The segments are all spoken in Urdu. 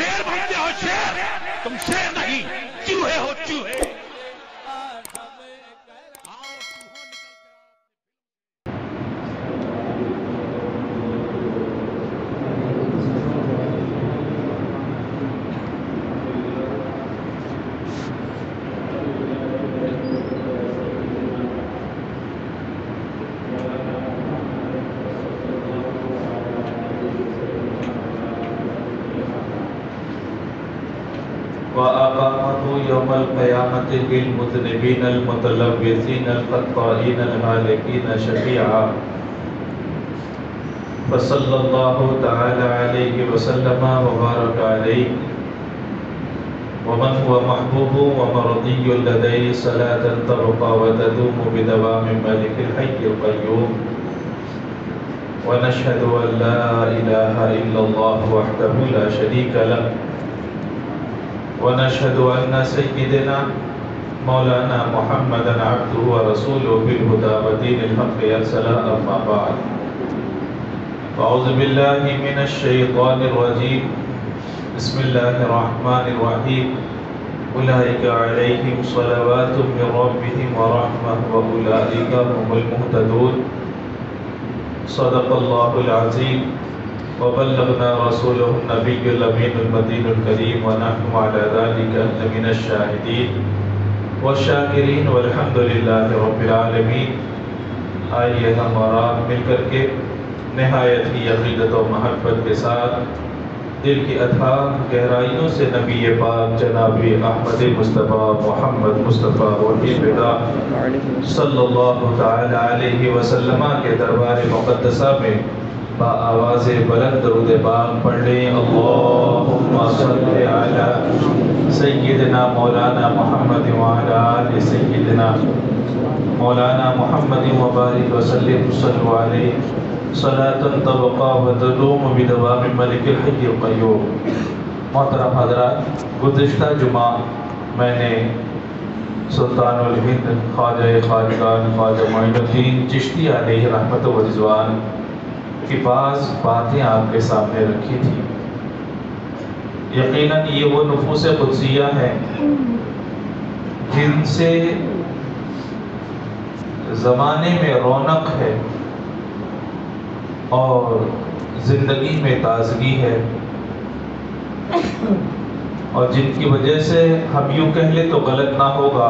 شیر بنتے ہو شیر، تم شیر نہیں چوہے ہو چوہے۔ وأقامه يوم القيامة للمذنبين المتلبسين الخطائين الهالكين شفيعا، فصلى الله تعالى عليه وسلم وبارك عليه ومن هو محبوب ومرضي لديه صلاة تبقى وتدوم بدوام ملك الحي القيوم. ونشهد أن لا إله إلا الله وحده لا شريك له، ونشهد أن سيدنا مولانا محمدا عبده ورسوله بالهدى ودين الحق أرسله. أما بعد، أعوذ بالله من الشيطان الرجيم. بسم الله الرحمن الرحيم. أولئك عليهم صلوات من ربهم ورحمة وأولئك هم المهتدون. صدق الله العظيم وبلغنا رسوله النبي الأمين المدين الكريم، ونحن على ذلك من الشاهدين والشاکرین والحمد للہ رب العالمین. آئیے ہم اور آپ مل کر کے نہایت ہی عقیدت و محبت کے ساتھ دل کی اتھاہ گہرائیوں سے نبی پاک جناب احمد مصطفیٰ محمد مصطفیٰ وحی خدا صلی اللہ تعالی علیہ وسلم کے دربار مقدسہ میں با آواز بلند درود پاک پڑھ لیں. اللہم صلی علی سیدنا مولانا محمد وعلی آل سیدنا مولانا محمد وبارک وسلم. صلوا علیہ صلاۃ تبقى وتدوم بدوام ملک الحی القیوم. محترم حضرات، گزشتہ جمعہ میں نے سلطان الہند خواجہ خواجگان خواجہ معین الدین چشتی علیہ رحمت و رضوان کی بعض باتیں آپ کے سامنے رکھی تھی. یقیناً یہ وہ نفوس قدسیہ ہیں جن سے زمانے میں رونق ہے اور زندگی میں تازگی ہے، اور جن کی وجہ سے ہم یوں کہہ لیں تو غلط نہ ہوگا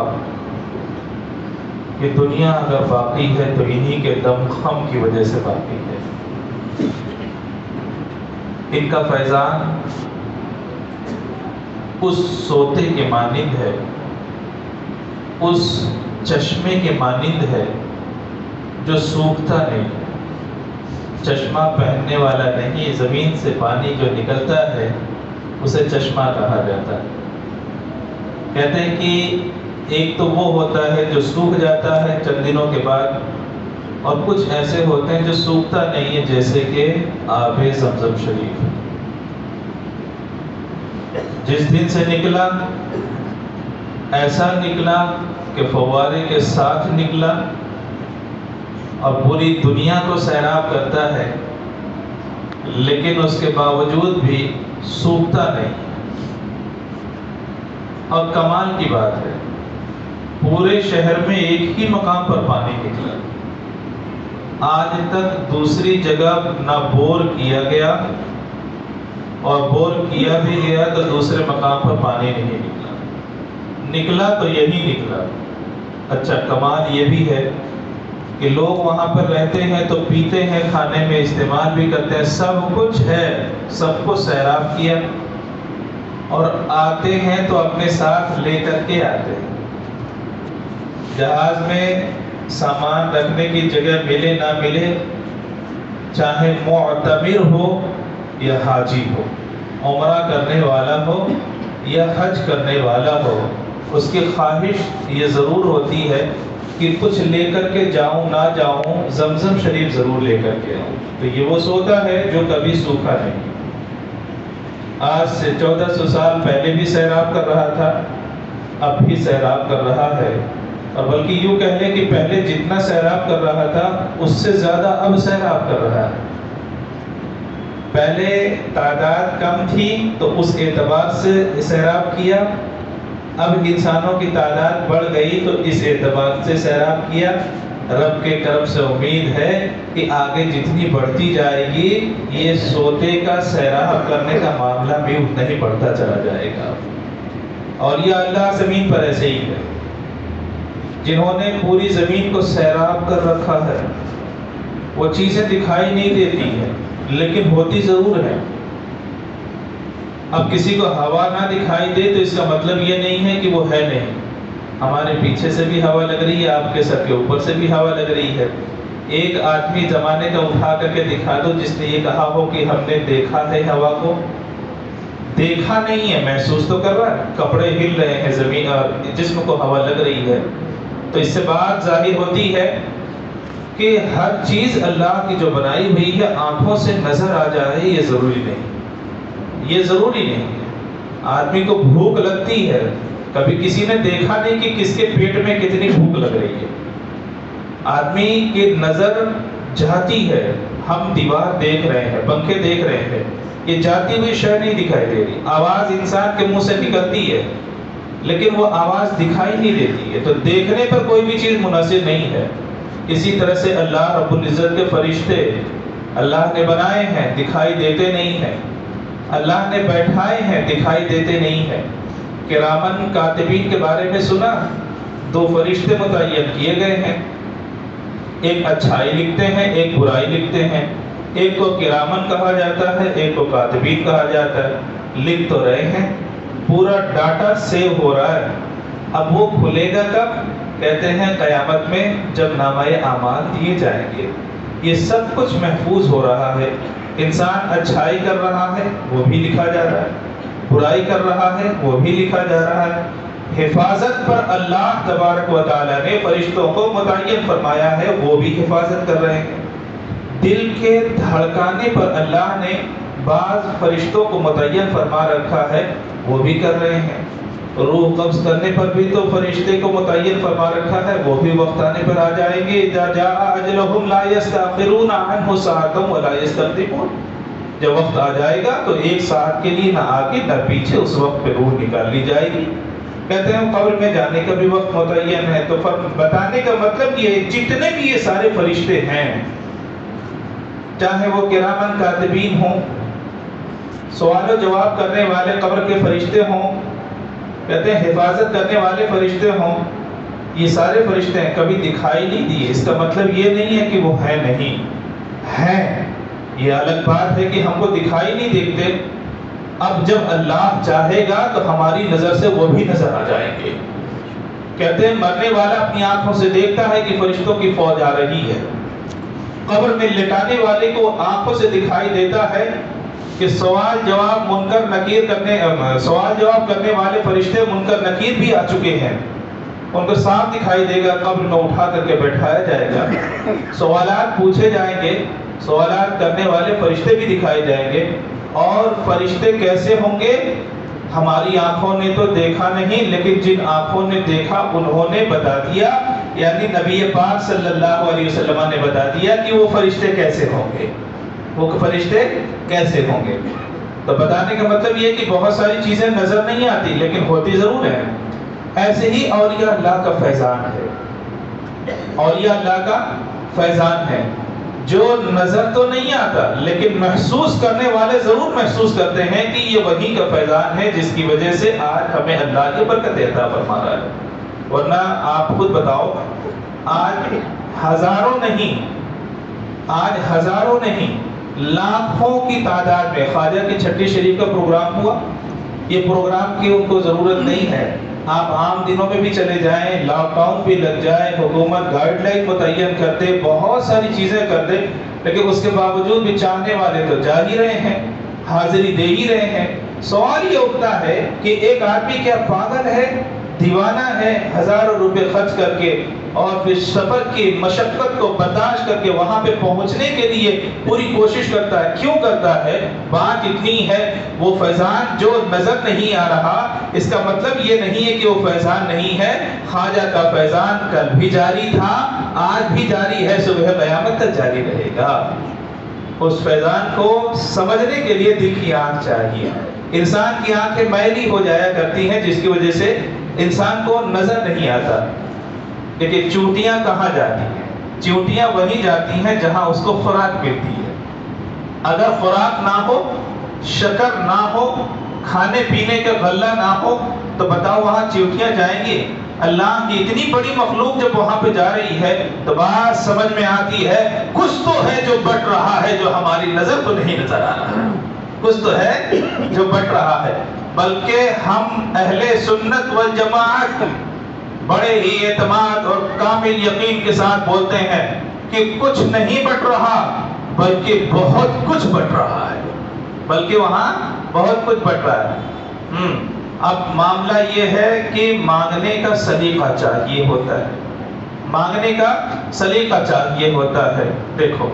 کہ دنیا اگر باقی ہے تو انہی کے دم خم کی وجہ سے باقی ہے. ان کا فیضان اس سوتے کے مانند ہے، اس چشمے کے مانند ہے جو سوکھتا نہیں. چشمہ پہننے والا نہیں، زمین سے پانی جو نکلتا ہے اسے چشمہ کہا جاتا ہے. کہتے ہیں کہ ایک تو وہ ہوتا ہے جو سوکھ جاتا ہے چند دنوں کے بعد، اور کچھ ایسے ہوتے ہیں جو سوکھتا نہیں ہے، جیسے کہ آب زمزم شریف. جس دن سے نکلا ایسا نکلا کہ فوارے کے ساتھ نکلا اور پوری دنیا کو سیراب کرتا ہے، لیکن اس کے باوجود بھی سوکھتا نہیں. اور کمال کی بات ہے، پورے شہر میں ایک ہی مقام پر پانی نکلا. آج تک دوسری جگہ نہ بور کیا گیا، اور بور کیا بھی گیا تو دوسرے مقام پر پانی نہیں نکلا. نکلا تو یہی نکلا. اچھا، کمال یہ بھی ہے کہ لوگ وہاں پر رہتے ہیں تو پیتے ہیں، کھانے میں استعمال بھی کرتے ہیں، سب کچھ ہے، سب کو سیراب کیا، اور آتے ہیں تو اپنے ساتھ لے کر کے آتے ہیں. جہاز میں سامان رکھنے کی جگہ ملے نہ ملے، چاہے معتمر ہو یا حاجی ہو، عمرہ کرنے والا ہو یا حج کرنے والا ہو، اس کی خواہش یہ ضرور ہوتی ہے کہ کچھ لے کر کے جاؤں نہ جاؤں، زمزم شریف ضرور لے کر کے آؤں. تو یہ وہ سودا ہے جو کبھی سوکھا نہیں. آج سے 1400 سال پہلے بھی سیراب کر رہا تھا، اب بھی سیراب کر رہا ہے، اور بلکہ یوں کہہ لیں کہ پہلے جتنا سیراب کر رہا تھا اس سے زیادہ اب سیراب کر رہا ہے. پہلے تعداد کم تھی تو اس اعتبار سے سیراب کیا، اب انسانوں کی تعداد بڑھ گئی تو اس اعتبار سے سیراب کیا۔ رب کے کرم سے امید ہے کہ آگے جتنی بڑھتی جائے گی یہ سوتے کا سیراب کرنے کا معاملہ بھی اتنا ہی بڑھتا چلا جائے گا۔ اور یہ اللہ زمین پر ایسے ہی ہے، جنہوں نے پوری زمین کو سیراب کر رکھا ہے، وہ چیزیں دکھائی نہیں دیتی ہیں لیکن ہوتی ضرور ہے۔ اب کسی کو ہوا نہ دکھائی دے تو اس کا مطلب یہ نہیں ہے کہ وہ ہے نہیں۔ ہمارے پیچھے سے بھی ہوا لگ رہی ہے، آپ کے سر کے اوپر سے بھی ہوا لگ رہی ہے۔ ایک آدمی زمانے کا اٹھا کر کے دکھا دو جس نے یہ کہا ہو کہ ہم نے دیکھا ہے ہوا کو، دیکھا نہیں ہے، محسوس تو کر رہا ہے، کپڑے ہل رہے ہیں، زمین اور جسم کو ہوا لگ رہی ہے۔ تو اس سے بات ظاہر ہوتی ہے کہ ہر چیز اللہ کی جو بنائی ہوئی ہے آنکھوں سے نظر آ جائے یہ ضروری نہیں، یہ ضروری نہیں ہے۔ آدمی کو بھوک لگتی ہے، کبھی کسی نے دیکھا نہیں کہ کس کے پیٹ میں کتنی بھوک لگ رہی ہے۔ آدمی کی نظر جاتی ہے، ہم دیوار دیکھ رہے ہیں، پنکھے دیکھ رہے ہیں، یہ جاتی ہوئی شے نہیں دکھائی دے رہی۔ آواز انسان کے منہ سے نکلتی ہے لیکن وہ آواز دکھائی نہیں دیتی ہے، تو دیکھنے پر کوئی بھی چیز منحصر نہیں ہے۔ اسی طرح سے اللہ رب العزت کے فرشتے اللہ نے بنائے ہیں، دکھائی دیتے نہیں ہیں، اللہ نے بیٹھائے ہیں، دکھائی دیتے نہیں ہیں۔ کرامن کاتبین کے بارے میں سنا، 2 فرشتے متعین کیے گئے ہیں، ایک اچھائی لکھتے ہیں، ایک برائی لکھتے ہیں۔ ایک کو کرامن کہا جاتا ہے، ایک کو کاتبین کہا جاتا ہے۔ لکھ تو رہے ہیں، پورا ڈاٹا سیو ہو رہا ہے۔ اب وہ کھلے گا کب؟ کہتے ہیں قیامت میں جب نامہ اعمال دیے جائیں گے۔ یہ سب کچھ محفوظ ہو رہا ہے۔ انسان اچھائی کر رہا ہے وہ بھی لکھا جا رہا ہے، برائی کر رہا ہے وہ بھی لکھا جا رہا ہے۔ حفاظت پر اللہ تبارک و تعالیٰ نے فرشتوں کو متعین فرمایا ہے، وہ بھی حفاظت کر رہے ہیں۔ دل کے دھڑکانے پر اللہ نے بعض فرشتوں کو متعین فرما رکھا ہے، وہ بھی کر رہے ہیں۔ روح قبض کرنے پر بھی تو فرشتے کو متعین فرما رکھا ہے، وہ بھی وقت آنے پر آ جائیں گے۔ اذا جاء اجلهم لا يستأخرون عنه ساعة ولا يستقدمون۔ جب وقت آ جائے گا تو 1 ساعت کے لیے نہ آگے نہ پیچھے اس وقت پہ روح نکال لی جائے گی۔ کہتے ہیں قبر میں جانے کا بھی وقت متعین ہے۔ تو بتانے کا مطلب یہ ہے جتنے بھی یہ سارے فرشتے ہیں، چاہے وہ کرامن کاتبین ہوں، سوال و جواب کرنے والے قبر کے فرشتے ہوں، کہتے ہیں حفاظت کرنے والے فرشتے ہوں، یہ سارے فرشتے ہیں، کبھی دکھائی نہیں دیے۔ اس کا مطلب یہ نہیں ہے کہ وہ ہیں نہیں، ہیں۔ یہ الگ بات ہے کہ ہم کو دکھائی نہیں دیکھتے، اب جب اللہ چاہے گا تو ہماری نظر سے وہ بھی نظر آ جائیں گے۔ کہتے ہیں مرنے والا اپنی آنکھوں سے دیکھتا ہے کہ فرشتوں کی فوج آ رہی ہے، قبر میں لٹانے والے کو آنکھوں سے دکھائی دیتا ہے کہ سوال جواب کرنے والے فرشتے منکر نکیر بھی آ چکے ہیں، ان کو صاف دکھائی دے گا۔ قبر میں اٹھا کر کے بٹھایا جائے گا، سوالات پوچھے جائیں گے، سوالات کرنے والے فرشتے بھی دکھائے جائیں گے۔ اور فرشتے کیسے ہوں گے؟ ہماری آنکھوں نے تو دیکھا نہیں، لیکن جن آنکھوں نے دیکھا انہوں نے بتا دیا، یعنی نبی پاک صلی اللہ علیہ وسلم نے بتا دیا کہ وہ فرشتے کیسے ہوں گے، وہ فرشتے کیسے ہوں گے۔ تو بتانے کا مطلب یہ کہ بہت ساری چیزیں نظر نہیں آتی لیکن ہوتی ضرور ہیں۔ ایسے ہی اولیاء اللہ کا فیضان ہے، اولیاء اللہ کا فیضان ہے جو نظر تو نہیں آتا لیکن محسوس کرنے والے ضرور محسوس کرتے ہیں کہ یہ وہی کا فیضان ہے جس کی وجہ سے آج ہمیں اللہ کی برکت عطا فرما رہا ہے۔ ورنہ آپ خود بتاؤ، آج ہزاروں نہیں لاکھوں کی تعداد میں خواجہ کی چھٹی شریف کا پروگرام ہوا۔ یہ پروگرام کی ان کو ضرورت نہیں ہے، آپ عام دنوں میں بھی چلے جائیں، لاک ڈاؤن بھی لگ جائے، حکومت گائیڈ لائن متعین کر دے، بہت ساری چیزیں کر دے، لیکن اس کے باوجود بھی چاہنے والے تو جا ہی رہے ہیں، حاضری دے ہی رہے ہیں۔ سوال یہ اٹھتا ہے کہ ایک آدمی کیا پاگل ہے، دیوانہ ہے، ہزاروں روپے خرچ کر کے اور پھر سفر کی مشقت کو برداشت کر کے وہاں پہ پہنچنے کے لیے پوری کوشش کرتا ہے؟ کیوں کرتا ہے؟ بات اتنی ہے، وہ فیضان جو نظر نہیں آ رہا اس کا مطلب یہ نہیں ہے کہ وہ فیضان نہیں ہے۔ خواجہ کا فیضان کل بھی جاری تھا، آج بھی جاری ہے، صبح قیامت تک جاری رہے گا۔ اس فیضان کو سمجھنے کے لیے دل کی آنکھ چاہیے. انسان کی آنکھیں میلی ہو جایا کرتی ہیں جس کی وجہ سے انسان کو نظر نہیں آتا. لیکن چونٹیاں کہاں جاتی ہیں؟ چونٹیاں وہیں جاتی ہیں جہاں اس کو خوراک ملتی ہے. اگر خوراک نہ ہو، شکر نہ ہو، کھانے پینے کا غلہ نہ ہو تو بتاؤ وہاں چونٹیاں جائیں گی؟ اللہ کی اتنی بڑی مخلوق جب وہاں پہ جا رہی ہے تو بات سمجھ میں آتی ہے کچھ تو ہے جو بٹ رہا ہے جو ہماری نظر تو نہیں نظر آ رہا ہے. کچھ تو ہے جو بٹ رہا ہے. بلکہ ہم اہل سنت والجماعت بڑے ہی اعتماد اور کامل یقین کے ساتھ بولتے ہیں کہ کچھ نہیں بٹ رہا بلکہ بہت کچھ بٹ رہا ہے. بلکہ وہاں بہت کچھ بٹ رہا ہے. اب معاملہ یہ ہے کہ مانگنے کا سلیقہ چاہیے ہوتا ہے. مانگنے کا سلیقہ چاہیے ہوتا ہے. دیکھو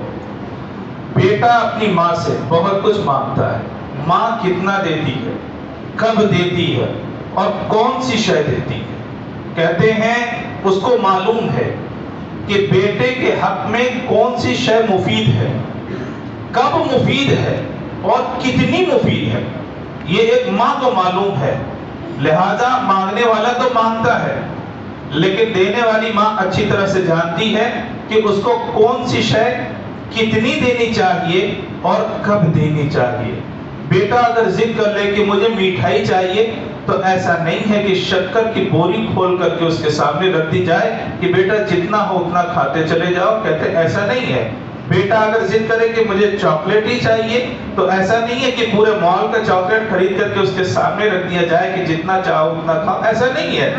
بیٹا اپنی ماں سے بہت کچھ مانگتا ہے. ماں کتنا دیتی ہے، کب دیتی ہے اور کون سی شے دیتی ہے. کہتے ہیں اس کو معلوم ہے کہ بیٹے کے حق میں کون سی شے مفید ہے، کب مفید ہے اور کتنی مفید ہے. یہ ایک ماں کو معلوم ہے. لہذا مانگنے والا تو مانگتا ہے لیکن دینے والی ماں اچھی طرح سے جانتی ہے کہ اس کو کون سی شے کتنی دینی چاہیے اور کب دینی چاہیے. بیٹا اگر ضد کر لے کہ مجھے میٹھائی چاہیے تو ایسا نہیں ہے کہ شکر کی بوری کھول کر کے اس کے سامنے رکھ دی جائے کہ بیٹا جتنا ہو اتنا کھاتے چلے جاؤ. کہتے ایسا نہیں ہے. بیٹا اگر ضد کرے کہ مجھے چاکلیٹ ہی چاہیے تو ایسا نہیں ہے کہ پورے مال کا چاکلیٹ خرید کر کے اس کے سامنے رکھ دیا جائے کہ جتنا چاہو اتنا کھاؤ. ایسا نہیں ہے.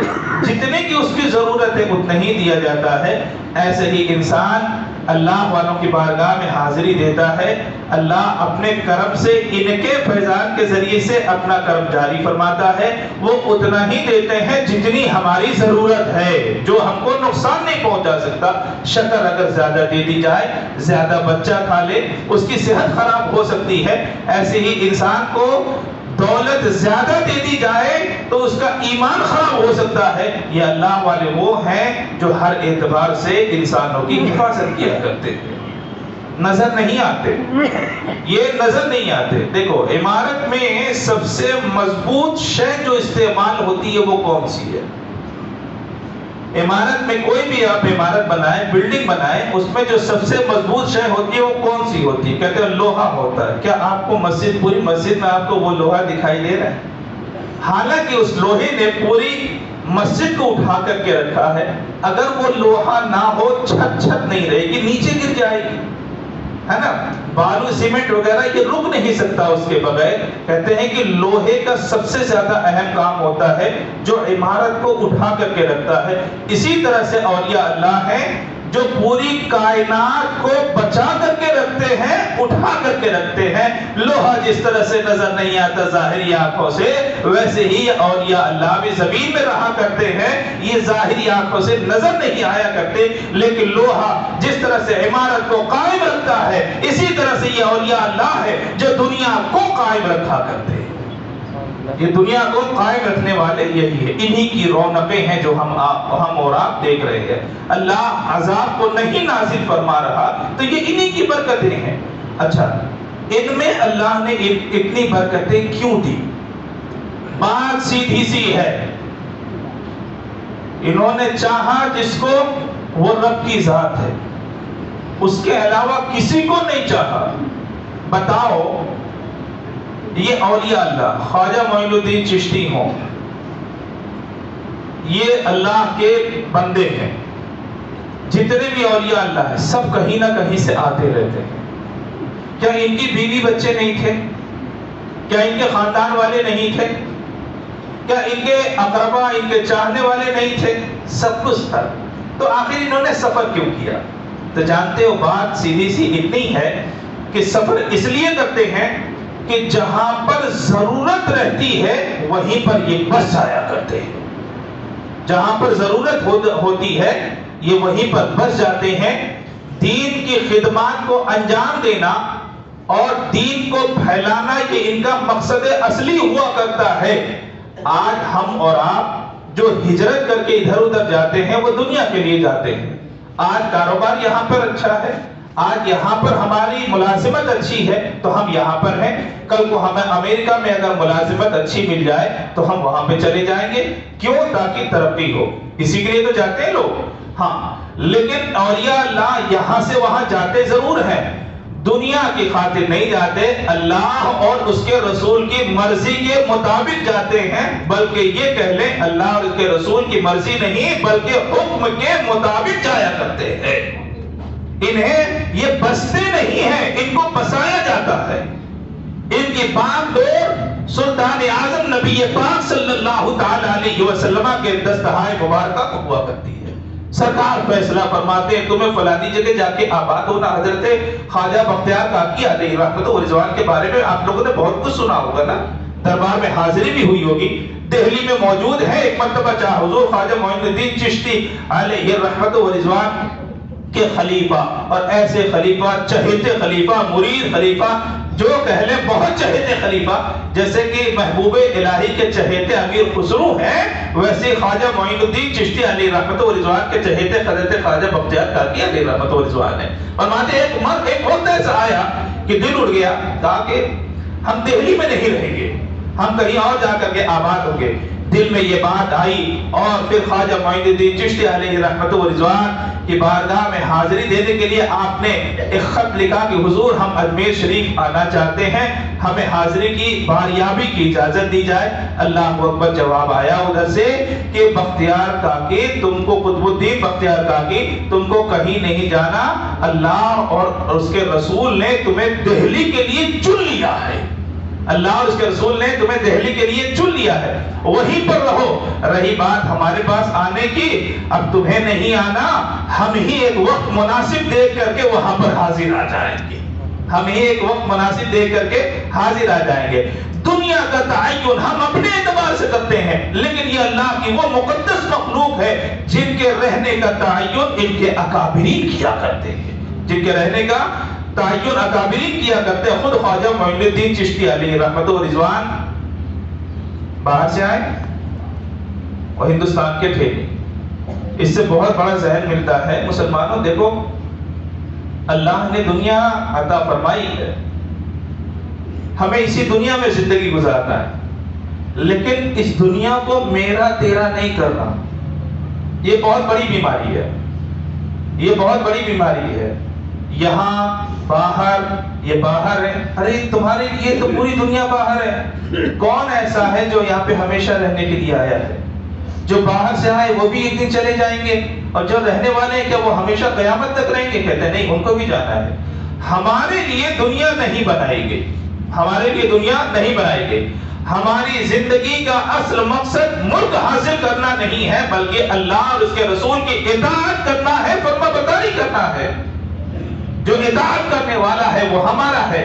جتنے کی اس کی ضرورت ہے اتنا ہی دیا جاتا ہے. ایسے ہی انسان اللہ والوں کی بارگاہ میں حاضری دیتا ہے. اللہ اپنے کرم سے ان کے فیضان کے ذریعے سے اپنا کرم جاری فرماتا ہے. وہ اتنا ہی دیتے ہیں جتنی ہماری ضرورت ہے، جو ہم کو نقصان نہیں پہنچا سکتا. شکر اگر زیادہ دے دی جائے، زیادہ بچہ کھا لے، اس کی صحت خراب ہو سکتی ہے. ایسے ہی انسان کو دولت زیادہ دے دی جائے تو اس کا ایمان خراب ہو سکتا ہے. یہ اللہ والے وہ ہیں جو ہر اعتبار سے انسانوں کی حفاظت کیا کرتے ہیں. نظر نہیں آتے، یہ نظر نہیں آتے. دیکھو عمارت میں سب سے مضبوط شے جو استعمال ہوتی ہے وہ کون سی ہے؟ عمارت میں کوئی بھی آپ عمارت بنائیں، بلڈنگ بنائیں، اس میں جو سب سے مضبوط شے ہوتی ہے وہ کون سی ہوتی ہے؟ کہتے ہیں لوہا ہوتا ہے. کیا آپ کو پوری مسجد میں آپ کو وہ لوہا دکھائی دے رہا ہے؟ حالانکہ اس لوہے نے پوری مسجد کو اٹھا کر کے رکھا ہے. اگر وہ لوہا نہ ہو چھت نہیں رہے گی، نیچے گر جائے گی، ہے نا. بالو سیمنٹ وغیرہ یہ رک نہیں سکتا اس کے بغیر. کہتے ہیں کہ لوہے کا سب سے زیادہ اہم کام ہوتا ہے جو عمارت کو اٹھا کر کے رکھتا ہے. اسی طرح سے اولیاء اللہ ہیں جو پوری کائنات کو بچا کر کے رکھتے ہیں، اٹھا کر کے رکھتے ہیں. لوہا جس طرح سے نظر نہیں آتا ظاہری آنکھوں سے، ویسے ہی اولیاء اللہ بھی زمین میں رہا کرتے ہیں. یہ ظاہری آنکھوں سے نظر نہیں آیا کرتے، لیکن لوہا جس طرح سے عمارت کو قائم رکھتا ہے، اسی طرح سے یہ اولیاء اللہ ہے جو دنیا کو قائم رکھا کرتے ہیں. یہ دنیا کو قائم رکھنے والے یہی ہے. انہی کی رونقیں ہیں جو ہم اور آپ دیکھ رہے ہیں. اللہ عذاب کو نہیں نازل فرما رہا تو یہ انہی کی برکتیں ہیں. اچھا ان میں اللہ نے اتنی برکتیں کیوں دی؟ بات سیدھی سی ہے. انہوں نے چاہا جس کو وہ رب کی ذات ہے، اس کے علاوہ کسی کو نہیں چاہا. بتاؤ یہ اولیاء اللہ، خواجہ معین الدین چشتی ہوں، یہ اللہ کے بندے ہیں. جتنے بھی اولیاء اللہ ہیں سب کہیں نہ کہیں سے آتے رہتے ہیں. کیا ان کی بیوی بچے نہیں تھے؟ کیا ان کے خاندان والے نہیں تھے؟ کیا ان کے اقربا، ان کے چاہنے والے نہیں تھے؟ سب کچھ تھا. تو آخر انہوں نے سفر کیوں کیا؟ تو جانتے ہو بات سیدھی سی اتنی ہے کہ سفر اس لیے کرتے ہیں کہ جہاں پر ضرورت رہتی ہے وہیں پر یہ بس جایا کرتے ہیں. جہاں پر ضرورت ہوتی ہے یہ وہیں پر بس جاتے ہیں. دین کی خدمات کو انجام دینا اور دین کو پھیلانا یہ ان کا مقصد اصلی ہوا کرتا ہے. آج ہم اور آپ جو ہجرت کر کے ادھر ادھر جاتے ہیں وہ دنیا کے لیے جاتے ہیں. آج کاروبار یہاں پر اچھا ہے، آج یہاں پر ہماری ملازمت اچھی ہے تو ہم یہاں پر ہیں، کل کو ہمیں امریکہ میں اگر ملازمت اچھی مل جائے تو ہم وہاں پہ چلے جائیں گے. کیوں؟ تاکہ ترقی ہو، اسی کے لیے تو جاتے ہیں لوگ. ہاں، لیکن اولیاء اللہ یہاں سے وہاں جاتے ضرور ہیں، دنیا کی خاطر نہیں جاتے، اللہ اور اس کے رسول کی مرضی کے مطابق جاتے ہیں. بلکہ یہ کہہ لیں اللہ اور اس کے رسول کی مرضی نہیں بلکہ حکم کے مطابق جایا کرتے ہیں. انہیں یہ بستے نہیں ہیں، ان کو بسایا جاتا ہے. ان کی باغ ڈور سلطان اعظم نبی پاک صلی اللہ تعالی علیہ وسلم کے دستہائے مبارکہ کو ہوا کرتی ہے. سرکار فیصلہ فرماتے ہیں تمہیں فلانی جگہ جا کے آباد ہونا. حضرت خواجہ بختیار کاکی علیہ رحمت و رضوان کے بارے میں آپ لوگوں نے بہت کچھ سنا ہوگا نا، دربار میں حاضری بھی ہوئی ہوگی، دہلی میں موجود ہے. ایک مرتبہ چاہ حضور خواجہ معین الدین چشتی علیہ رحمت و رضوان کے خلیفہ، اور ایسے خلیفہ، چہیتے خلیفہ، مرید خلیفہ، جو کہہ لیں بہت چہیتے خلیفہ، جیسے کہ محبوب الہی کے چہیتے امیر خسرو ہیں، ویسے خواجہ معین الدین چشتی علیہ رحمت و رضوان کے چہیتے حضرت خواجہ بختیار کاکی علیہ رحمت و رضوان ہیں. فرماتے ایک وقت ایسا آیا کہ دل اٹھ گیا، کہا کہ ہم دہلی میں نہیں رہیں گے، ہم کہیں اور جا کر کے آباد ہوں گے. دل میں یہ بات آئی اور پھر خواجہ معین الدین چشتی علیہ رحمت و رضوان کی بارگاہ میں حاضری دینے کے لیے آپ نے ایک خط لکھا کہ حضور ہم اجمیر شریف آنا چاہتے ہیں، ہمیں حاضری کی باریابی کی اجازت دی جائے. اللہ اکبر جواب آیا ادھر سے کہ بختیار کاکی تم کو، قطب الدین بختیار کاکی تم کو کہیں نہیں جانا، اللہ اور اس کے رسول نے تمہیں دہلی کے لیے چن لیا ہے. اللہ اور اس کے رسول نے تمہیں دہلی کے لیے چن لیا ہے، وہیں پر رہو. رہی بات ہمارے پاس آنے کی، اب تمہیں نہیں آنا، ہم ہی ایک وقت مناسب دیکھ کر کے وہاں پر حاضر آ جائیں گے، ہم ہی ایک وقت مناسب دیکھ کر کے حاضر آ جائیں گے. دنیا کا تعین ہم اپنے اعتبار سے کرتے ہیں، لیکن یہ اللہ کی وہ مقدس مخلوق ہے جن کے رہنے کا تعین ان کے اکابرین کیا کرتے ہیں، جن کے رہنے کا تعین اکابرین کیا کرتے ہیں. خود خواجہ معین الدین چشتی علیہ رحمت و رضوان باہر سے آئے اور ہندوستان کے تھے. اس سے بہت بڑا ذہن ملتا ہے مسلمانوں. دیکھو اللہ نے دنیا عطا فرمائی ہے، ہمیں اسی دنیا میں زندگی گزارنا ہے، لیکن اس دنیا کو میرا تیرا نہیں کرنا. یہ بہت بڑی بیماری ہے، یہ بہت بڑی بیماری ہے. یہاں باہر، یہ باہر ہے، ارے تمہارے لیے تو پوری دنیا باہر ہے. کون ایسا ہے جو یہاں پہ ہمیشہ رہنے کے لیے آیا ہے؟ جو باہر سے آئے وہ بھی ایک دن چلے جائیں گے، اور جو رہنے والے ہیں کیا وہ ہمیشہ قیامت تک رہیں گے؟ کہتے ہیں نہیں، ان کو بھی جانا ہے. ہمارے لیے دنیا نہیں بنائی گئی، ہمارے لیے دنیا نہیں بنائی گئی. ہماری زندگی کا اصل مقصد ملک حاصل کرنا نہیں ہے، بلکہ اللہ اور اس کے رسول کی اطاعت کرنا ہے، فرما برداری کرنا ہے. جو اطاعت کرنے والا ہے وہ ہمارا ہے،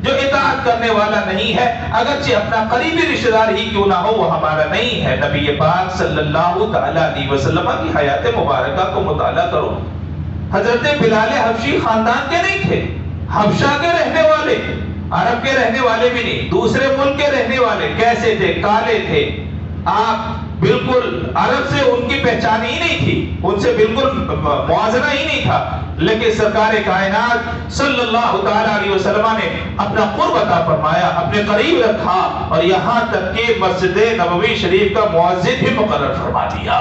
جو اطاعت کرنے والا نہیں ہے اگرچہ اپنا قریبی رشتہ دار ہی کیوں نہ ہو وہ ہمارا نہیں ہے. نبی پاک صلی اللہ تعالی علیہ وسلم کی حیات مبارکہ کو مطالعہ کرو. حضرت بلال حبشی خاندان کے نہیں تھے، حبشہ کے رہنے والے، عرب کے رہنے والے بھی نہیں، دوسرے ملک کے رہنے والے. کیسے تھے؟ کالے تھے. آپ بالکل عرب سے ان کی پہچان ہی نہیں تھی، ان سے بالکل موازنہ ہی نہیں تھا. لیکن سرکار کائنات صلی اللہ تعالی علیہ وسلم نے اپنا قرب عطا فرمایا، اپنے قریب رکھا، اور یہاں تک کہ مسجد نبوی شریف کا مؤذن بھی مقرر فرما دیا.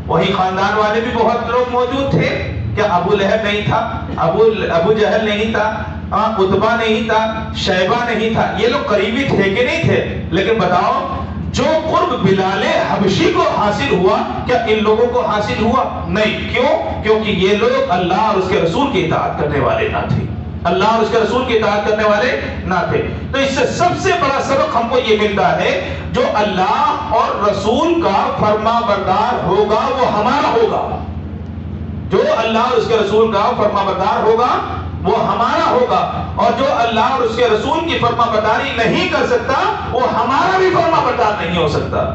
وہی خاندان والے بھی بہت لوگ موجود تھے. کیا ابو لہب نہیں تھا؟ ابو جہل نہیں تھا؟ عتبہ نہیں تھا؟ شیبہ نہیں تھا؟ یہ لوگ قریبی تھے کہ نہیں تھے؟ لیکن بتاؤ جو قرب بلال حبشی کو حاصل ہوا کیا ان لوگوں کو حاصل ہوا؟ نہیں. کیوں؟ کیونکہ یہ لوگ اللہ اور اس کے رسول کی اطاعت کرنے والے نہ تھے، اللہ اور اس کے رسول کی اطاعت کرنے والے نہ تھے. تو اس سے سب سے بڑا سبق ہم کو یہ ملتا ہے، جو اللہ اور رسول کا فرما بردار ہوگا وہ ہمارا ہوگا. جو اللہ اور اس کے رسول کا فرما بردار ہوگا وہ ہمارا ہوگا، اور جو اللہ اور اس کے رسول کی فرما برداری نہیں کر سکتا وہ ہمارا بھی فرما بردار نہیں ہو سکتا.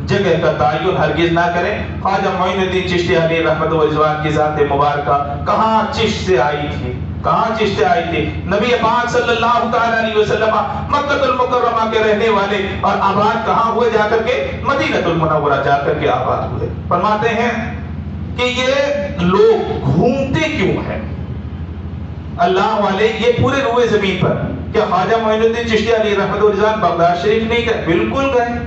جگہ کا تعین ہرگز نہ کریں. خواجہ معین الدین چشتی علیہ رحمت و رضوان کی ذات مبارکہ کہاں چشت سے آئی تھی، کہاں چشت سے آئی تھی؟ نبی پاک صلی اللہ تعالی علیہ وسلم مکہ المکرمہ کے رہنے والے، اور آباد کہاں ہوئے جا کر کے؟ مدینہ المنورہ جا کر کے آباد ہوئے. فرماتے ہیں کہ یہ لوگ گھومتے کیوں ہیں؟ اللہ والے یہ پورے روئے زمین پر. کیا خواجہ معین الدین چشتی علیہ رحمۃ اللہ بغداد شریف نہیں گئے؟ بالکل گئے.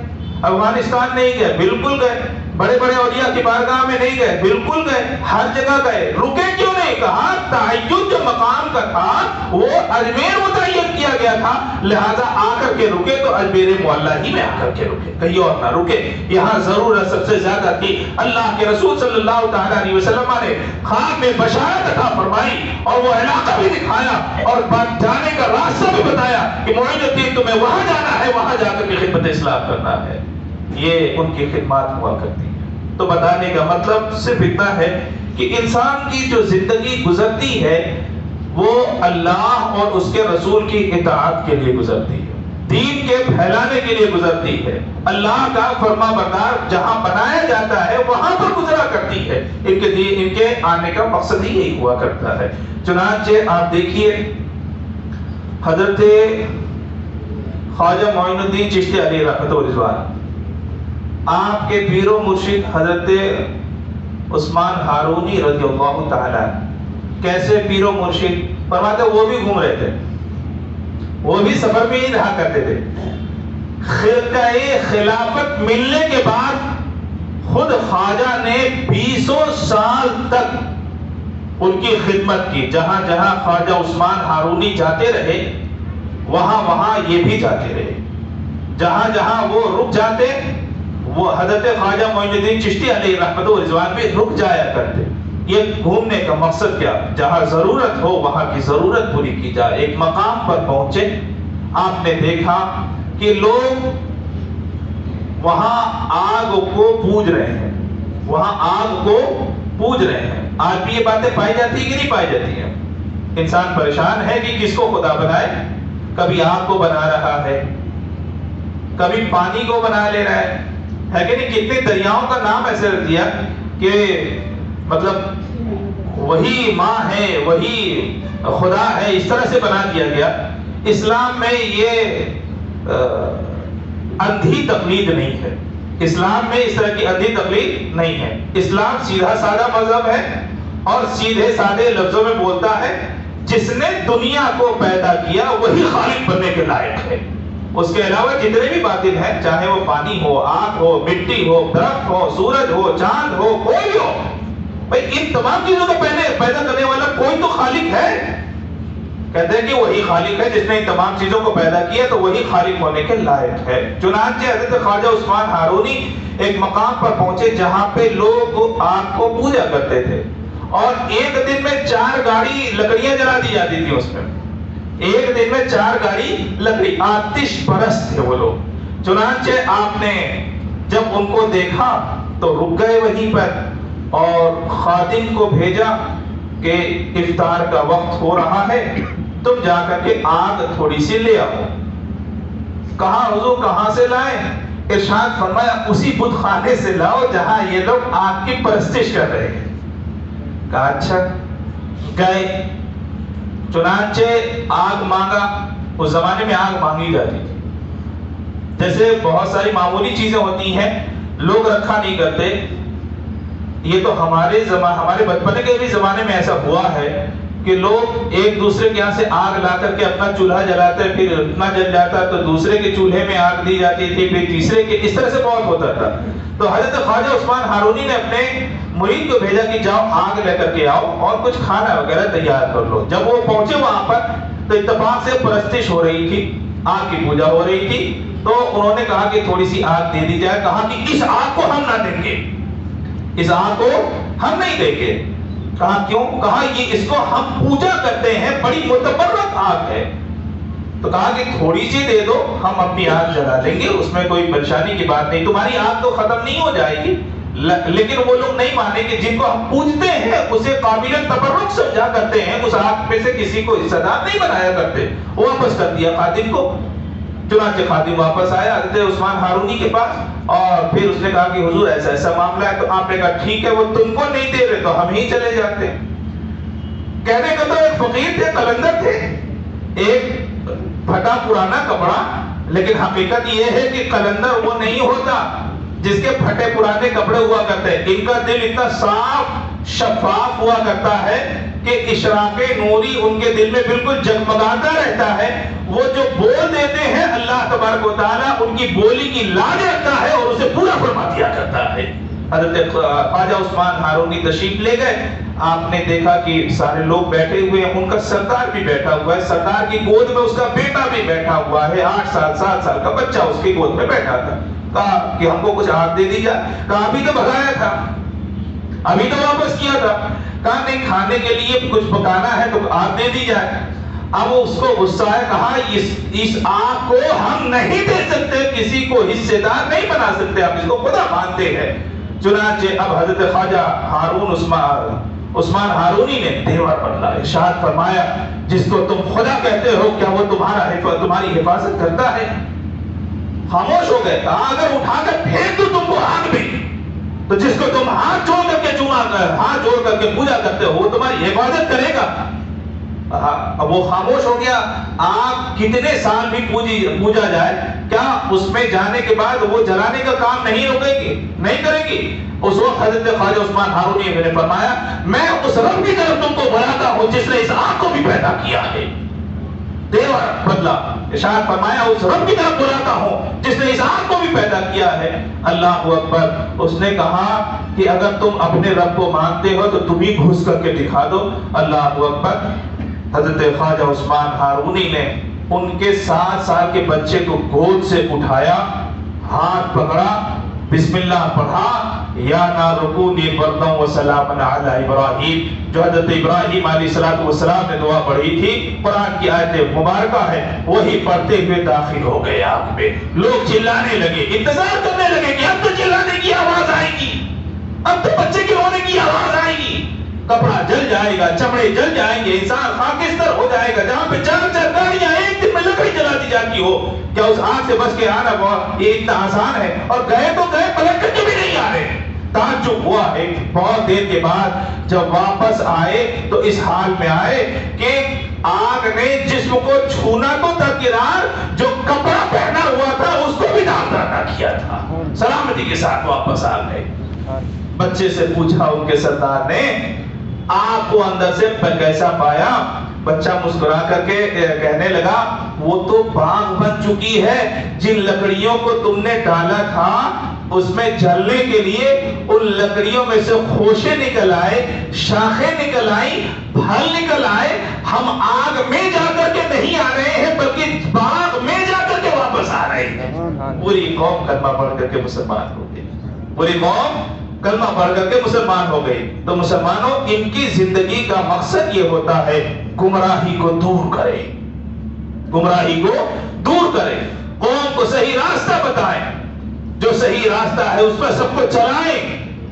افغانستان نہیں گئے؟ بالکل گئے. بڑے بڑے اولیاء کی بارگاہ میں نہیں گئے؟ بالکل گئے. ہر جگہ گئے. رکے کیوں نہیں؟ کہا تعین جو مقام کا تھا وہ اجمیر متعین کیا گیا تھا، لہذا آ کر کے رکے تو اجمیر معلیٰ ہی میں آ کر کے رکے، کہیں اور نہ رکے. یہاں ضرورت سب سے زیادہ تھی. اللہ کے رسول صلی اللہ تعالیٰ علیہ وسلم نے خواب میں بشارت عطا فرمائی اور وہ علاقہ بھی دکھایا اور جانے کا راستہ بھی بتایا کہ معین الدین تمہیں وہاں جانا ہے، وہاں جا کر کے خدمت اسلام کرنا ہے. یہ ان کی خدمات ہوا کرتی ہے. تو بتانے کا مطلب صرف اتنا ہے کہ انسان کی جو زندگی گزرتی ہے وہ اللہ اور اس کے رسول کی اطاعت کے لیے گزرتی ہے، دین کے پھیلانے کے لیے گزرتی ہے. اللہ کا فرما بردار جہاں بنایا جاتا ہے وہاں پر گزرا کرتی ہے. ان کے آنے کا مقصد ہی یہی ہوا کرتا ہے. چنانچہ آپ دیکھیے حضرت خواجہ معین الدین چشتی علیہ رحمۃ اللہ، آپ کے پیر و مرشد حضرت عثمان ہارونی رضی اللہ تعالیٰ کیسے پیر و مرشد فرماتے وہ بھی گھوم رہے تھے، وہ بھی سفر میں ہی رہا کرتے تھے. خرقہ خلافت ملنے کے بعد خود خواجہ نے 20 سال تک ان کی خدمت کی. جہاں جہاں خواجہ عثمان ہارونی جاتے رہے وہاں وہاں یہ بھی جاتے رہے. جہاں جہاں وہ رک جاتے وہ حضرت خواجہ معین الدین چشتی علیہ رحمۃ اللہ بھی رک جایا کرتے. یہ گھومنے کا مقصد کیا؟ جہاں ضرورت ہو وہاں کی ضرورت پوری کی جائے. ایک مقام پر پہنچے، آپ نے دیکھا کہ لوگ وہاں آگ کو پوج رہے ہیں، وہاں آگ کو پوج رہے ہیں. آج بھی یہ باتیں پائی جاتی ہیں کہ نہیں پائی جاتی ہیں؟ انسان پریشان ہے کہ کس کو خدا بنائے. کبھی آگ کو بنا رہا ہے، کبھی پانی کو بنا لے رہا ہے کہ نہیں. کتنے دریاؤں کا نام ایسے رکھ دیا کہ مطلب وہی ماں ہے، وہی خدا ہے، اس طرح سے بنا دیا گیا. اسلام میں یہ اندھی تقلید نہیں ہے. اسلام میں اس طرح کی اندھی تقلید نہیں ہے. اسلام سیدھا سادہ مذہب ہے اور سیدھے سادے لفظوں میں بولتا ہے جس نے دنیا کو پیدا کیا وہی خالق بننے کے لائق ہے. اس کے علاوہ جتنے بھی باطل ہیں، چاہے وہ پانی ہو، آگ ہو، مٹی ہو، درخت ہو، سورج ہو، چاند ہو، کوئی ہو، بھئی ان تمام چیزوں کو پیدا کرنے والا کوئی تو خالق ہے. کہتے ہیں کہ وہی خالق ہے جس نے ان تمام چیزوں کو پیدا کیا تو وہی خالق ہونے کے لائق ہے. چنانچہ حضرت خواجہ عثمان ہارونی ایک مقام پر پہنچے جہاں پہ لوگ آگ کو پوجا کرتے تھے اور ایک دن میں 4 گاڑی لکڑیاں جلا دی جاتی تھی. اس میں ایک دن میں 4 گاڑی لکڑی، آتش پرست تھے وہ لوگ. چنانچہ آپ نے جب ان کو دیکھا تو رک گئے وہیں پر اور خادم کو بھیجا کہ افطار کا وقت ہو رہا ہے، تم جا کر کے آگ تھوڑی سی لے آؤ. کہا حضور کہاں سے لائیں؟ ارشاد فرمایا اسی بت خانے سے لاؤ جہاں یہ لوگ آگ کی پرستش کر رہے ہیں. کہا اچھا. گئے، چنانچہ آگ مانگا. اس زمانے میں آگ مانگی جاتی تھی. جیسے بہت ساری معمولی چیزیں ہوتی ہیں لوگ رکھا نہیں کرتے. یہ تو ہمارے بچپنے کے بھی زمانے میں ایسا ہوا ہے کہ لوگ ایک دوسرے کے یہاں سے آگ لا کر کے اپنا چولہا جلاتے، پھر اتنا جل جاتا تو دوسرے کے چولہے میں آگ دی جاتی تھی، پھر تیسرے کے، اس طرح سے بہت ہوتا تھا. تو حضرت خواجہ عثمان ہارونی نے اپنے مرید کو بھیجا کہ جاؤ آگ لے کر کے آؤ اور کچھ کھانا وغیرہ تیار کر لو. جب وہ پہنچے وہاں پر تو اتفاق سے پرستش ہو رہی تھی، آگ کی پوجا ہو رہی تھی. تو انہوں نے کہا کہ تھوڑی سی آگ دے دی جائے. کہا کہ اس آگ کو ہم نہ دیں گے، اس آگ کو ہم نہیں دیں گے. کہا کیوں؟ کہا یہ اس کو ہم پوجا کرتے ہیں، بڑی متبرک آگ ہے. تو کہا کہ تھوڑی سی دے دو، ہم اپنی آگ جلا دیں گے، اس میں کوئی پریشانی کی بات نہیں، تمہاری آگ تو ختم نہیں ہو جائے گی. لیکن وہ لوگ نہیں مانے کہ جن کو ہم پوجتے ہیں اسے قابل تبرک سمجھا کرتے ہیں، اس آگ میں سے کسی کو حصہ دار نہیں بنایا کرتے. وہ واپس کر دیا خادم کو. چنانچہ خادم واپس آیا حضرت عثمان ہارونی کے پاس اور پھر اس نے کہا کہ حضور ایسا ایسا معاملہ ہے. تو آپ نے کہا ٹھیک ہے، وہ تم کو نہیں دے رہے تو ہم ہی چلے جاتے. کہنے کا تو ایک فقیر تھے، قلندر تھے، ایک پھٹا پرانا کپڑا. لیکن حقیقت یہ ہے کہ قلندر وہ نہیں ہوتا جس کے پھٹے پرانے کپڑے ہوا کرتے ہیں. ان کا دل اتنا صاف شفاف ہوا کرتا ہے کہ اشراق نوری ان کے دل میں بالکل جگمگاتا رہتا ہے. وہ جو بول دیتے ہیں اللہ تبارک و تعالیٰ ان کی بولی کی لاج رکھتا ہے اور اسے پورا فرما دیا کرتا ہے. حضرت خواجہ عثمان ہارونی تشریف لے گئے. آپ نے دیکھا کہ سارے لوگ بیٹھے ہوئے ہیں, ان کا سردار بھی بیٹھا ہوا ہے, سردار کی گود میں اس کا بیٹا بھی بیٹھا ہوا ہے, 8 سال 7 سال کا بچہ اس کی گود میں بیٹھا تھا. کہا کہ ہم کو کچھ آپ دے دی جائے. کہا ابھی تو بھگایا تھا, ابھی تو واپس کیا تھا. کہا نہیں, کھانے کے لیے کچھ پکانا ہے تو آپ دے دی جائے. اب اس کو غصہ ہے, کہا اس آگ کو ہم نہیں دے سکتے, کسی کو حصے دار نہیں بنا سکتے, ہم اس کو خدا مانتے ہیں. چنانچہ اب حضرت خواجہ عثمان ہارونی نے دیور بدلا, ارشاد فرمایا جس کو تم خدا کہتے ہو کیا وہ تمہاری حفاظت کرتا ہے؟ خاموش ہو گئے. کہا اگر اٹھا کر پھینک دوں تم کو آگ میں, تو جس کو تم ہاتھ جوڑ کر کے پوجا کرتے ہو وہ تمہاری حفاظت کرے گا؟ اب وہ خاموش ہو گیا. آگ کتنے سال بھی پوجا جائے, کیا اس میں جانے کے بعد وہ جلانے کا کام نہیں رکے گی, نہیں کرے گی؟ اس وقت حضرت خواجہ عثمان ہارونی نے فرمایا میں اس رب کی طرف تم کو بلاتا ہوں جس نے اس آگ کو بھی پیدا کیا ہے. دیور بدلا, ارشاد فرمایا اس رب کی طرف بلاتا ہوں جس نے اس آگ کو بھی پیدا کیا ہے. اللہ اکبر. اس نے کہا کہ اگر تم اپنے رب کو مانتے ہو تو تم ہی گھس کر کے دکھا دو. اللہ اکبر. حضرت خواجہ عثمان ہارونی نے ان کے 7 سال کے بچے کو گود سے اٹھایا, ہاتھ پکڑا, بسم اللہ پڑھا, یا نار کونی بردا و سلاما علی ابراہیم, جو حضرت ابراہیم علیہ السلام نے دعا پڑھی تھی, قرآن کی آیت مبارکہ ہے, وہی پڑھتے ہوئے داخل ہو گئے آگ میں. لوگ چلانے لگے, انتظار کرنے لگے کہ اب تو چلانے کی آواز آئے گی, اب تو بچے کے رونے کی آواز آئے گی. کپڑا جل جائے گا, چمڑے جل جائیں گے, انسان خاکستر ہو جائے گا. جہاں پہ 4 گاڑیاں ایک دن میں لکڑی جلا دی جاتی ہو, کیا اس آگ سے بچ کے آنا یہ اتنا آسان ہے؟ اور گئے تو گئے, پلٹ کر کے بھی نہیں آ رہے. تعجب ہوا ہے. بہت دیر کے بعد جب واپس آئے تو اس حال میں آئے کہ آگ نے جسم کو چھونا تو درکنار, جو کپڑا پہنا ہوا تھا اس کو بھی داغدار نہ کیا تھا. سلامتی کے ساتھ واپس آ گئے. بچے سے پوچھا ان کے سردار نے آگ کو اندر سے کیسا پایا؟ بچہ مسکرا کر کے کہنے لگا وہ تو باغ بن چکی ہے. جن لکڑیوں کو تم نے ڈالا تھا اس میں جلنے کے لیے ان لکڑیوں میں سے خوشے نکل آئے, شاخیں نکل آئی, پھل نکل آئے. ہم آگ میں جا کر کے نہیں آ رہے ہیں بلکہ باغ میں جا کر کے واپس آ رہے ہیں. پوری قوم کلمہ پڑھ کر کے مسلمان ہو گئی. پوری قوم کلمہ پڑھ کر کے مسلمان ہو گئی. تو مسلمانوں, ان کی زندگی کا مقصد یہ ہوتا ہے گمراہی کو دور کرے, گمراہی کو دور کرے, قوم کو صحیح راستہ بتائیں, جو صحیح راستہ ہے اس پر سب کو چلائیں,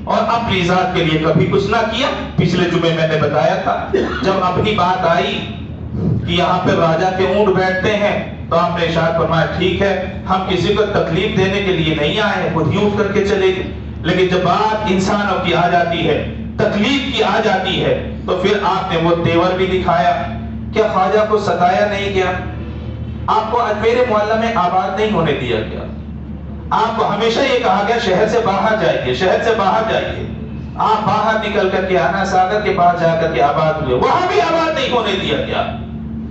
اور اپنی ذات کے لیے کبھی کچھ نہ کیا. پچھلے جمعے میں نے بتایا تھا جب اپنی بات آئی کہ یہاں پہ راجا کے اونٹ بیٹھتے ہیں تو آپ نے ارشاد فرمایا ٹھیک ہے, ہم کسی کو تکلیف دینے کے لیے نہیں آئے ہیں, خود ہی اٹھ کر کے چلے گئے. لیکن جب بات انسانوں کی آ جاتی ہے, تکلیف کی آ جاتی ہے, تو پھر آپ نے وہ تیور بھی دکھایا. کیا خواجہ کو ستایا نہیں گیا؟ آپ کو اجمیر معلیٰ میں آباد نہیں ہونے دیا گیا. آپ کو ہمیشہ یہ کہا گیا شہر سے باہر جائیے, شہر سے باہر جائیے. آپ باہر نکل کر کے آنا ساگر کے پاس جا کر کے آباد ہوئے, وہاں بھی آباد نہیں ہونے دیا گیا.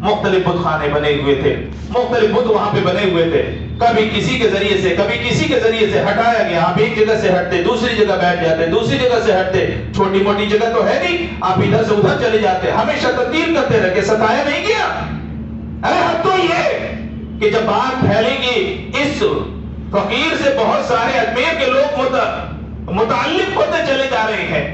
مختلف بت خانے بنے ہوئے تھے, مختلف بت وہاں پہ بنے ہوئے تھے. کبھی کسی کے ذریعے سے, کبھی کسی کے ذریعے سے ہٹایا گیا. آپ ایک جگہ سے ہٹتے, دوسری جگہ بیٹھ جاتے, دوسری جگہ سے ہٹتے. چھوٹی موٹی جگہ تو ہے نہیں, آپ ادھر سے ادھر چلے جاتے. ہمیشہ تبدیل کرتے رہ کے ستایا نہیں گیا. ارے اب تو یہ کہ جب بات پھیلے گی اس فقیر سے بہت سارے اجمیر کے لوگ متعلق ہوتے چلے جا رہے ہیں,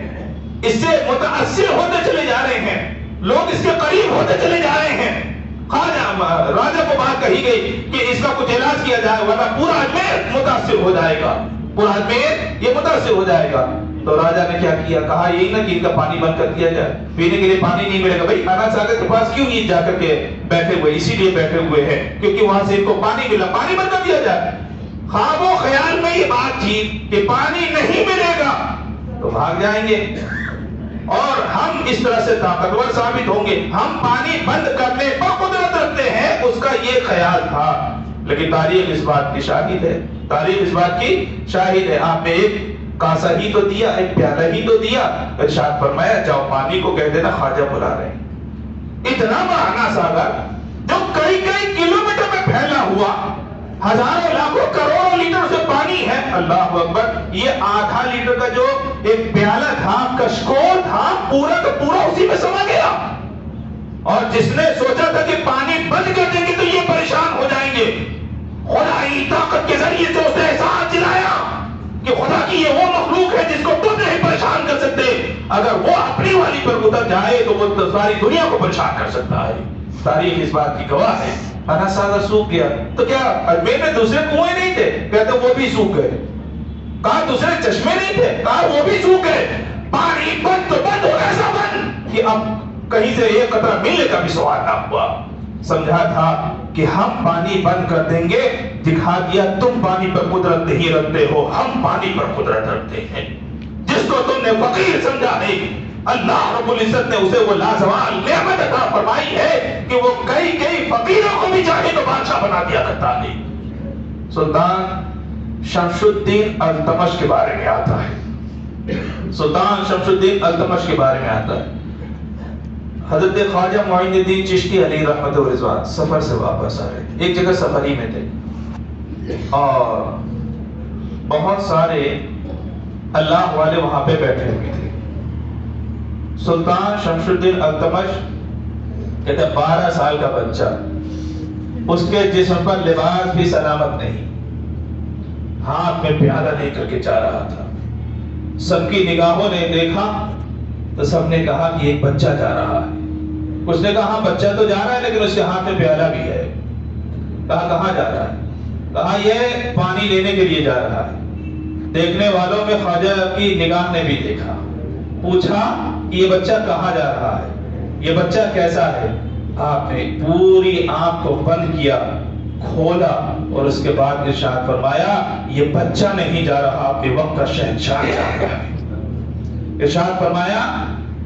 اس سے متاثر ہوتے چلے جا رہے ہیں, لوگ اس کے قریب ہوتے چلے جا رہے ہیں. راجہ کو بات کہی گئی کہ اس کا کچھ علاج کیا جائے ورنہ پورا اجمیر متاثر ہو جائے گا, پورا اجمیر یہ متاثر ہو جائے گا. تو راجہ نے کیا کیا؟ کہا یہی نہ کہ ان کا پانی بند کر دیا جائے, پینے کے لیے پانی نہیں ملے گا. بھائی آنا ساگر کے پاس کیوں نہیں جا کر کے بیٹھے ہوئے؟ اسی لیے بیٹھے ہوئے ہیں کیونکہ وہاں سے ان کو پانی ملا, پانی بند کر دیا جائے. خواب و خیال میں یہ بات تھی کہ پانی نہیں ملے گا تو بھاگ جائیں گے اور ہم اس طرح سے طاقتور ثابت ہوں گے. ہم پانی بند کرنے پر قدرت رکھتے ہیں, اس کا یہ خیال تھا. لیکن تاریخ اس بات کی شاہد ہے, تاریخ اس بات کی شاہد ہے. آپ نے ایک کاسا ہی تو دیا، ایک پیالہ ہی تو دیا. ارشاد فرمایا جاؤ پانی کو کہہ دینا خواجہ بلا رہے ہیں. اتنا بہانا ساگر جو کئی کئی کلومیٹر میں پھیلا ہوا، ہزاروں لاکھوں کروڑوں لیٹر سے پانی ہے. اللہ اکبر. یہ آدھا لیٹر کا جو ایک پیالہ تھا، کشکول تھا، پورا کا پورا اسی میں سما گیا. اور جس نے سوچا تھا کہ پانی بند کر دیں گے تو یہ پریشان ہو جائیں گے، خدائی طاقت کے ذریعے سے اس نے احساس دلایا کہ خدا کی یہ وہ مخلوق ہے جس کو تم نہیں پریشان کر سکتے. اگر وہ اپنی والی پر اتر جائے تو وہ ساری دنیا کو پریشان کر سکتا ہے. تاریخ اس بات کی گواہ ہے. انا سادہ سوکھ گیا تو کیا میں دوسرے کنویں نہیں تھے؟ کہتے وہ بھی سوکھ گئے. کہا دوسرے چشمے نہیں تھے؟ کہا وہ بھی سوکھ گئے. پانی بند تو بند ہو ایسا بند کہ اب کہیں سے ایک قطرہ ملنے کا بھی سوال نہ ہوا. سمجھا تھا کہ ہم پانی بند کر دیں گے، دکھا دیا تم پانی پر قدرت نہیں رکھتے ہو، ہم پانی پر قدرت رکھتے ہیں. جس کو تم نے فقیر سمجھا ہے، اللہ رب العزت نے اسے وہ لازوال نعمت عطا فرمائی ہے کہ وہ کئی کئی فقیروں کو بھی چاہے تو بادشاہ بنا دیا کرتا ہے. سلطان شمس الدین التمش کے بارے میں آتا ہے. سلطان شمس الدین التمش کے بارے میں آتا ہے. حضرت خواجہ معین الدین چشتی علیہ رحمت و رضوان سفر سے واپس آ رہے تھے. ایک جگہ سفری میں تھے اور بہت سارے اللہ والے وہاں پہ بیٹھے ہوئے تھے. سلطان شمس الدین التمش کہتے 12 سال کا بچہ، اس کے جسم پر لباس بھی سلامت نہیں، ہاتھ میں پیالہ لے کر کے جا رہا تھا. سب کی نگاہوں نے دیکھا تو سب نے کہا کہ ایک بچہ جا رہا ہے. اس نے کہا ہاں بچہ تو جا رہا ہے لیکن اس کے ہاتھ میں پیالہ بھی ہے. کہا کہاں جا رہا ہے؟ کہا یہ پانی لینے کے لیے جا رہا ہے. دیکھنے والوں میں خواجہ کی نگاہ نے بھی دیکھا. پوچھا کہ یہ بچہ کہاں جا رہا ہے، یہ بچہ کیسا ہے؟ آپ نے پوری آنکھ کو بند کیا، کھولا اور اس کے بعد ارشاد فرمایا یہ بچہ نہیں جا رہا، اپنے وقت کا شہنشاہ جا رہا ہے. ارشاد فرمایا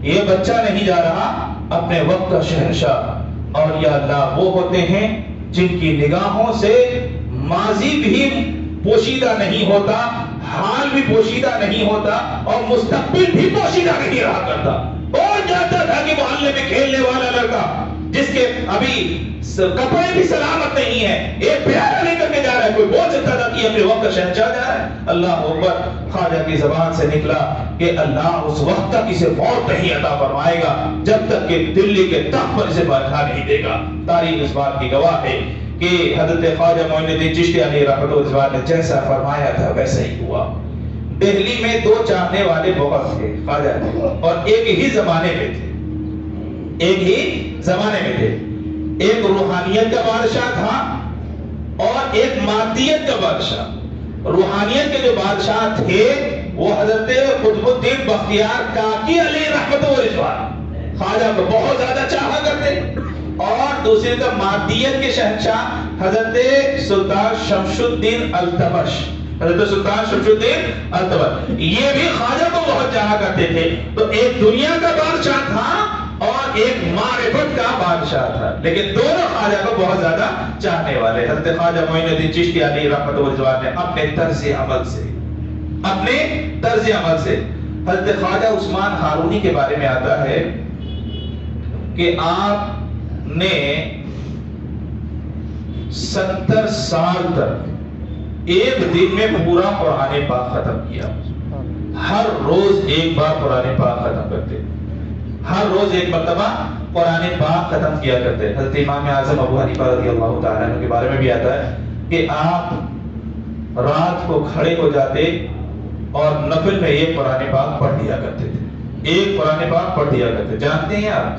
یہ بچہ نہیں جا رہا، اپنے وقت کا شہنشاہ. اور یا اللہ وہ ہوتے ہیں جن کی نگاہوں سے ماضی بھی پوشیدہ نہیں ہوتا، حال بھی پوشیدہ نہیں ہوتا اور مستقبل بھی پوشیدہ نہیں رہا کرتا. اور جانتا تھا کہ محلے میں کھیلنے والا لڑکا جس کے ابھی کپڑے بھی سلامت نہیں ہیں، ایک پیالہ لے کر کے جا رہا ہے، کوئی بول سکتا تھا کہ اپنے وقت کا شہنشاہ جا رہا ہے. اللہ اکبر. خواجہ کی زبان سے نکلا کہ اللہ اس وقت تک اسے موت نہیں عطا فرمائے گا جب تک کہ دلی کے تخت پر اسے بیٹھا نہیں دے گا. تاریخ اس بات کی گواہ ہے کہ حضرت خواجہ معین الدین چشتی علیہ رحمۃ اللہ نے جیسا فرمایا تھا ویسا ہی ہوا. دہلی میں 2 چاہنے والے بہت تھے خواجہ اور ایک ہی زمانے میں تھے. ایک ہی زمانے میں تھے. ایک روحانیت کا بادشاہ تھا اور ایک مادیت کا بادشاہ. روحانیت کے جو بادشاہ تھے وہ حضرت قطب الدین بختیار کاکی علیہ رحمۃ اللہ خواجہ کو بہت زیادہ چاہا کرتے. اور دوسرے کا مادیت کے شہنشاہ حضرت سلطان شمس الدین التمش، حضرت سلطان شمس الدین التمش یہ بھی خواجہ کو بہت چاہا کرتے تھے. تو ایک دنیا کا بادشاہ تھا اور ایک معرفت کا بادشاہ تھا، لیکن دونوں خواجہ کو بہت زیادہ چاہنے والے. حضرت خواجہ معین الدین چشتی علیہ رحمۃ اللہ نے اپنے طرز عمل سے حضرت خواجہ عثمان ہارونی کے بارے میں آتا ہے کہ آپ نے 70 سال تک ایک دن میں پورا قرآن پاک ختم کیا. ہر روز ایک بار قرآن پاک ختم کرتے، ہر روز ایک مرتبہ قرآن پاک ختم کیا کرتے. حضرت امام اعظم ابو حنیفہ رضی اللہ تعالیٰ عنہ کے بارے میں بھی آتا ہے کہ آپ رات کو کھڑے ہو جاتے اور نفل میں ایک قرآن پاک پڑھ دیا کرتے تھے، ایک قرآن پاک پڑھ دیا کرتے. جانتے ہیں آپ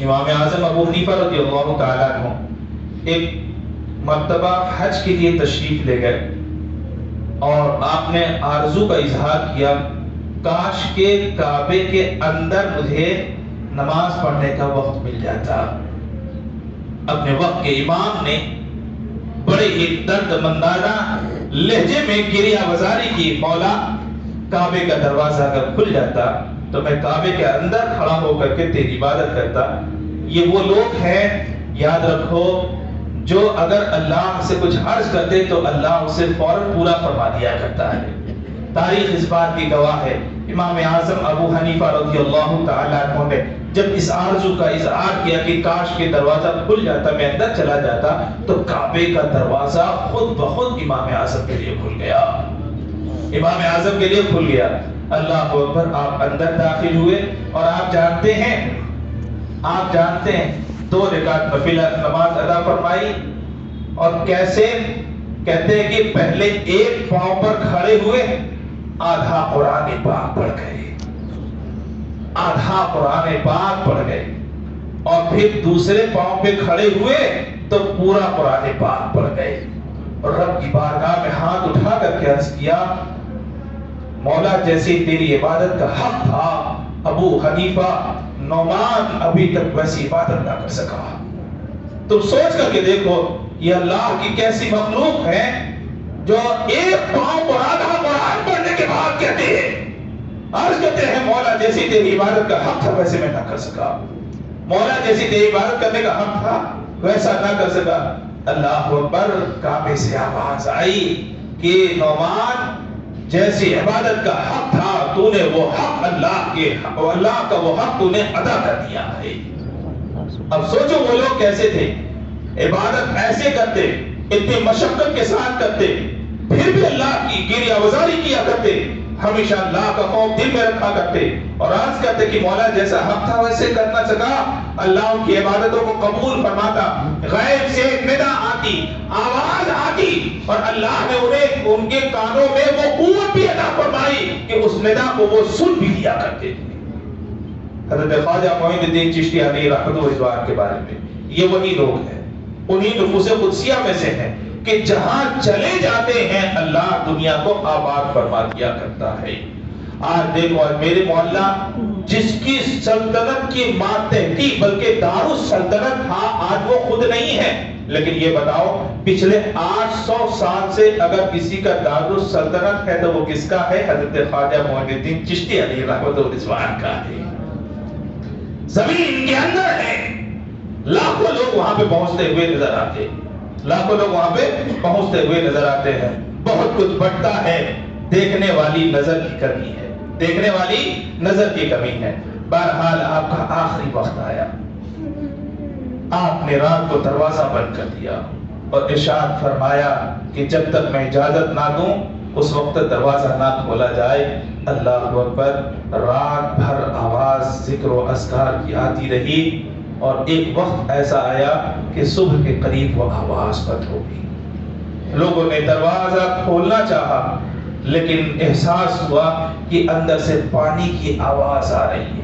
امام اعظم ابو حنیفہ رضی اللہ تعالیٰ عنہ ایک مرتبہ حج کے لیے تشریف لے گئے اور آپ نے آرزو کا اظہار کیا کاش کے کعبے کے اندر مجھے نماز پڑھنے کا وقت مل جاتا. اپنے وقت کے امام نے بڑے ہی درد مندانہ لہجے میں گریہ وزاری کی، مولا کعبے کا دروازہ اگر کھل جاتا تو میں کعبے کے اندر کھڑا ہو کر کے تیری عبادت کرتا. یہ وہ لوگ ہیں یاد رکھو جو اگر اللہ سے کچھ عرض کرتے تو اللہ اسے فوراً پورا فرما دیا کرتا ہے. تاریخ اس بات کی گواہ ہے، امام اعظم ابو حنیفہ رضی اللہ تعالیٰ عنہ نے جب اس آرزو کا اظہار کیا کہ کاش کے دروازہ کھل جاتا، میں اندر چلا جاتا، تو کعبے کا دروازہ خود بخود امام اعظم کے لیے کھل گیا، امام اعظم کے لیے کھل گیا۔ اللہ اکبر، آپ اندر داخل ہوئے اور آپ جانتے ہیں 2 رکعت نفل نماز ادا فرمائی، اور کیسے؟ کہتے ہیں کہ پہلے ایک پاؤں پر کھڑے ہوئے، آدھا قرآن پاک پڑھ گئے، آدھا قرآن پاک پڑھ گئے، اور پھر دوسرے پاؤں پہ کھڑے ہوئے تو پورا قرآن پاک پڑھ گئے، اور رب کی بارگاہ میں ہاتھ اٹھا کر کے عرض کیا، مولا جیسی تیری عبادت کا حق تھا ابو حنیفہ نعمان ابھی تک ویسی عبادت نہ کر سکا۔ تم سوچ کر کے دیکھو، یہ اللہ کی کیسی مخلوق ہے جو ایک پاؤں پر آدھا قرآن پڑھنے کے بعد کہتے ہیں، عرض کرتے ہیں مولا جیسی تیری عبادت کا حق تھا ویسے میں نہ کر سکا، مولا جیسی تیری عبادت کرنے کا حق تھا ویسا نہ کر سکا۔ اللہ اکبر، کعبے سے آواز آئی کہ نعمان جیسی عبادت کا حق تھا تو نے وہ حق اللہ کا وہ حق تو نے ادا کر دیا ہے۔ اب سوچو وہ لوگ کیسے تھے، عبادت ایسے کرتے، اتنی مشقت کے ساتھ کرتے، پھر بھی اللہ کی گریہ وزاری کیا کرتے، ہمیشہ اللہ کا خوف دل میں رکھا کرتے، اور عرض کرتے کہ مولا جیسا حق تھا ویسے کرنا سکا، اللہ ان کی عبادتوں کو قبول فرماتا۔ غیب سے ندا آتی، آواز آتی، اور اللہ نے انہیں ان کے کانوں میں وہ قوت بھی عطا فرمائی کہ اس ندا کو وہ سن بھی لیا کرتے تھے۔ حضرت خواجہ معین الدین چشتی علیہ رحمۃ و رضوان کے بارے میں یہ وہی لوگ ہیں، انہی نفوس قدسیہ میں سے ہیں کہ جہاں چلے جاتے ہیں اللہ دنیا کو آباد فرما دیا کرتا ہے۔ آج دیکھو، آج میرے مولا جس کی سلطنت کی ماتحتی تھی بلکہ دارالسلطنت تھا، آج وہ خود نہیں ہے، لیکن یہ بتاؤ پچھلے 800 سال سے اگر کسی کا دارالسلطنت ہے تو وہ کس کا ہے؟ حضرت خواجہ معین الدین چشتی علیہ رحمۃ و رضوان کا ہے۔ زمین کے اندر ہے، لاکھوں لوگ وہاں پہ پہنچتے ہوئے نظر آتے، لاکھوں لوگ وہاں پہ پہنچتے ہوئے نظر آتے ہیں۔ بہت کچھ بڑھتا ہے، دیکھنے والی نظر کی کمی ہے، دیکھنے والی نظر کی کمی ہے۔ بہرحال آپ کا آخری وقت آیا، آپ نے رات کو دروازہ بند کر دیا اور ارشاد فرمایا کہ جب تک میں اجازت نہ دوں اس وقت دروازہ نہ کھولا جائے۔ اللہ اکبر، رات بھر آواز ذکر و اذکار کی آتی رہی، اور ایک وقت ایسا آیا کہ صبح کے قریب وہ آواز بند ہو گئی۔ لوگوں نے دروازہ کھولنا چاہا، لیکن احساس ہوا کہ اندر سے پانی کی آواز آ رہی ہے،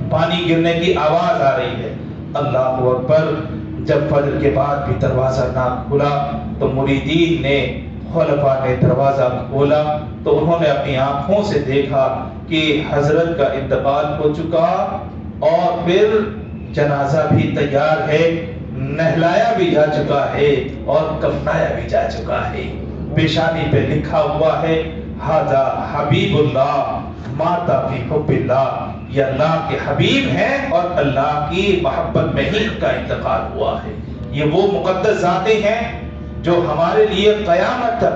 پانی گرنے کی آواز آ رہی ہے۔ اللہ اکبر، جب فجر کے بعد بھی دروازہ نہ کھلا تو مریدین نے، خلفاء نے دروازہ کھولا تو انہوں نے اپنی آنکھوں سے دیکھا کہ حضرت کا انتقال ہو چکا، اور پھر جنازہ بھی تیار ہے، نہلایا بھی جا چکا ہے اور کفنایا بھی جا چکا ہے۔ پیشانی پہ لکھا ہوا ہے ھذا حبیب اللہ مات فی حب اللہ، یہ اللہ کے حبیب ہیں اور اللہ کی محبت میں ہی ان کا انتقال ہوا ہے۔ یہ وہ مقدس ذاتیں ہیں جو ہمارے لیے قیامت تک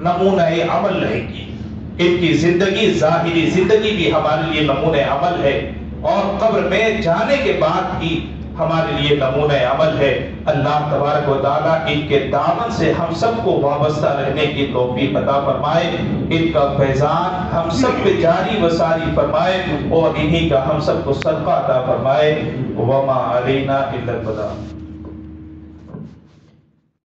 نمونہ عمل رہے گی، ان کی زندگی، ظاہری زندگی بھی ہمارے لیے نمونہ عمل ہے، اور قبر میں جانے کے بعد بھی ہمارے لیے نمونہ عمل ہے۔ اللہ تبارک و تعالیٰ ان کے دامن سے ہم سب کو وابستہ رہنے کی توفیق عطا فرمائے، ان کا فیضان ہم سب پہ جاری و ساری فرمائے، اور انہی کا ہم سب کو صدقہ عطا فرمائے۔ وما علینا الا البلاغ۔